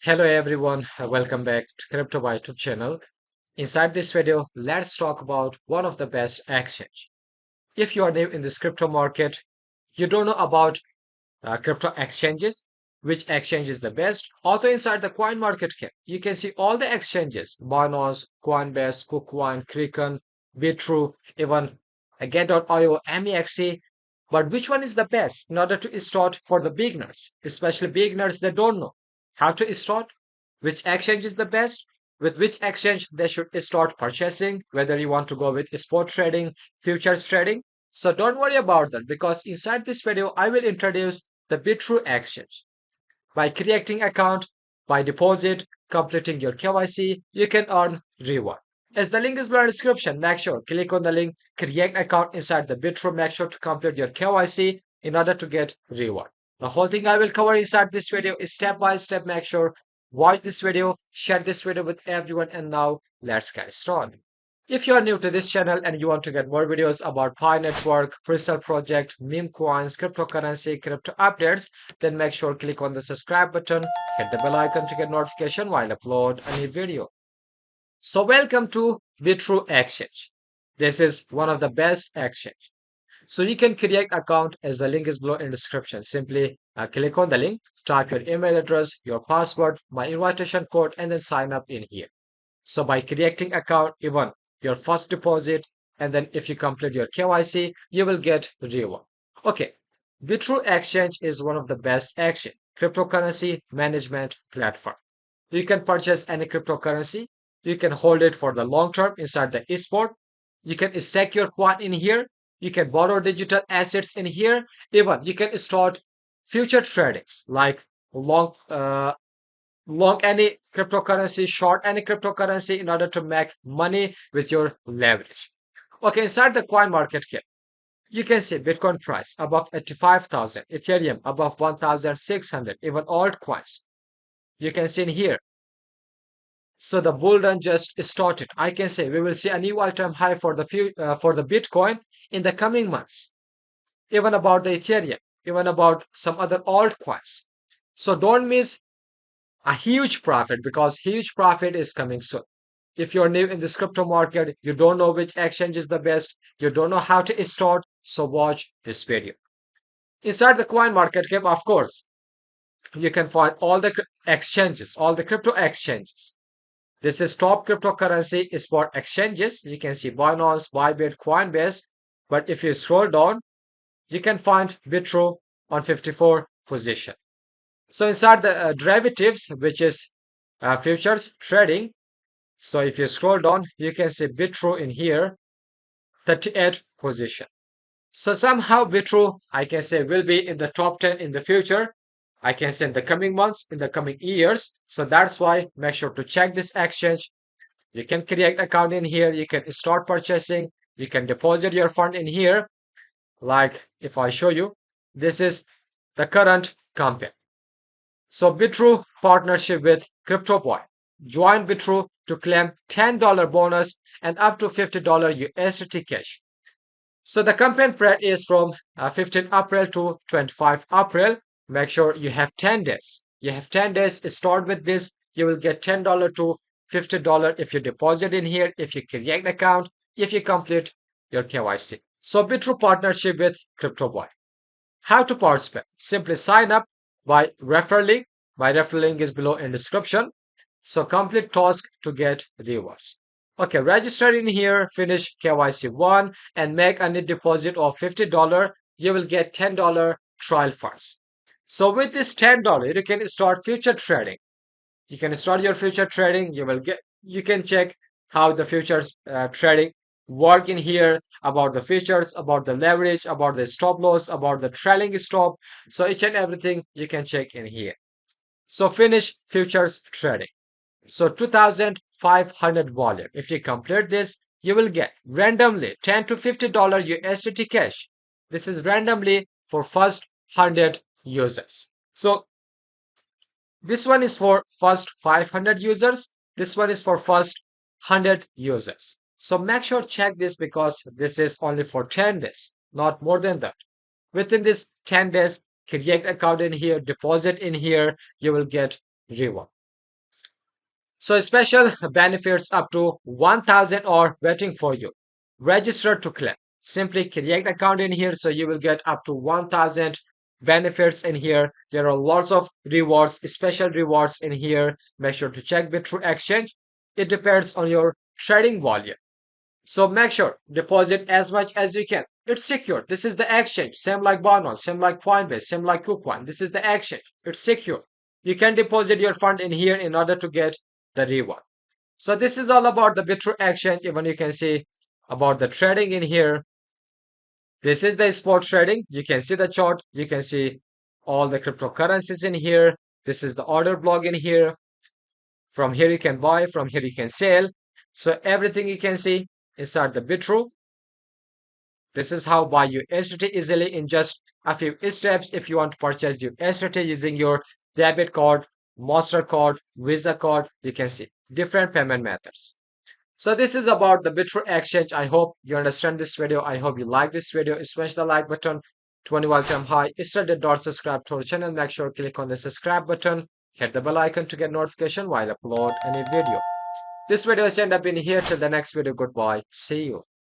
Hello everyone, welcome back to Crypto by YouTube channel. Inside this video, let's talk about one of the best exchange. If you are new in this crypto market, you don't know about crypto exchanges, which exchange is the best. Also inside the coin market cap, you can see all the exchanges, Binance, Coinbase, KuCoin, Kraken, Bitrue, even Get.io, MEXC. But which one is the best in order to start for the beginners, especially beginners that don't know how to start, which exchange is the best, with which exchange they should start purchasing, whether you want to go with spot trading, futures trading. So don't worry about that because inside this video, I will introduce the Bitrue exchange. By creating account, by deposit, completing your KYC, you can earn reward. As the link is below in the description, make sure click on the link, create account inside the Bitrue, make sure to complete your KYC in order to get reward. The whole thing I will cover inside this video is step by step. Make sure watch this video, share this video with everyone, and now let's get started. If you are new to this channel and you want to get more videos about Pi Network, Crystal Project, meme coins, cryptocurrency, crypto updates, then make sure click on the subscribe button, hit the bell icon to get notification while I upload a new video. So welcome to Bitrue Exchange. This is one of the best exchange. So you can create account as the link is below in description. Simply click on the link, type your email address, your password, my invitation code, and then sign up in here. So by creating account, even your first deposit, and then if you complete your KYC, you will get reward. Okay, Bitrue Exchange is one of the best exchange cryptocurrency management platform. You can purchase any cryptocurrency. You can hold it for the long term inside the eSport. You can stake your coin in here. You can borrow digital assets in here. Even you can start future tradings like long any cryptocurrency, short any cryptocurrency in order to make money with your leverage. Okay, inside the coin market cap, you can see Bitcoin price above 85,000, Ethereum above 1,600, even altcoins. You can see in here. So the bull run just started. I can say we will see a new all-time high for for the Bitcoin in the coming months. Even about the Ethereum, even about some other altcoins. So don't miss a huge profit because huge profit is coming soon. If you're new in this crypto market, you don't know which exchange is the best, you don't know how to start, so watch this video. Inside the coin market cap, of course, you can find all the exchanges, all the crypto exchanges. This is top cryptocurrency spot exchanges. You can see Binance, Bybit, Coinbase. But if you scroll down, you can find Bitrue on 54 position. So inside the derivatives, which is futures trading, so if you scroll down, you can see Bitrue in here, 38 position. So somehow Bitrue, I can say, will be in the top 10 in the future. I can say in the coming months, in the coming years. So that's why make sure to check this exchange. You can create account in here. You can start purchasing. You can deposit your fund in here. Like if I show you, this is the current campaign. So Bitrue partnership with CryptoPoint. Join Bitrue to claim $10 bonus and up to $50 USDT cash. So the campaign period is from 15 April to 25 April. Make sure you have 10 days. You have 10 days. Start with this. You will get $10 to $50 if you deposit in here, if you create an account, if you complete your KYC. So Bitrue partnership with CryptoPoint. How to participate? Simply sign up by referral link. My referral link is below in description. So complete task to get rewards. Okay, register in here, finish KYC 1 and make a net deposit of $50. You will get $10 trial funds. So with this $10, you can start future trading. You can start your future trading. You can check how the futures trading work in here, about the features, about the leverage, about the stop loss, about the trailing stop. So each and everything you can check in here. So finish futures trading. So 2,500 volume. If you complete this, you will get randomly $10 to $50 USDT cash. This is randomly for first 100 users. So this one is for first 500 users. This one is for first 100 users. So make sure check this because this is only for 10 days, not more than that. Within this 10 days, create account in here, deposit in here, you will get reward. So special benefits up to 1000 are waiting for you. Register to claim. Simply create account in here so you will get up to 1000 benefits in here. There are lots of rewards, special rewards in here. Make sure to check Bitrue exchange. It depends on your trading volume. So make sure deposit as much as you can. It's secure. This is the exchange. Same like Binance, same like Coinbase, same like KuCoin. This is the exchange. It's secure. You can deposit your fund in here in order to get the reward. So this is all about the Bitrue exchange. Even you can see about the trading in here. This is the spot trading. You can see the chart. You can see all the cryptocurrencies in here. This is the order block in here. From here you can buy. From here you can sell. So everything you can see inside the Bitrue. This is how buy USDT easily in just a few steps. If you want to purchase USDT using your debit card, MasterCard, Visa card, you can see different payment methods. So this is about the Bitrue exchange. I hope you understand this video. I hope you like this video. Smash the like button, 20 time high. Still did not subscribe to our channel. Make sure to click on the subscribe button. Hit the bell icon to get notification while I upload any video. This video is end up in here. Till the next video. Goodbye. See you.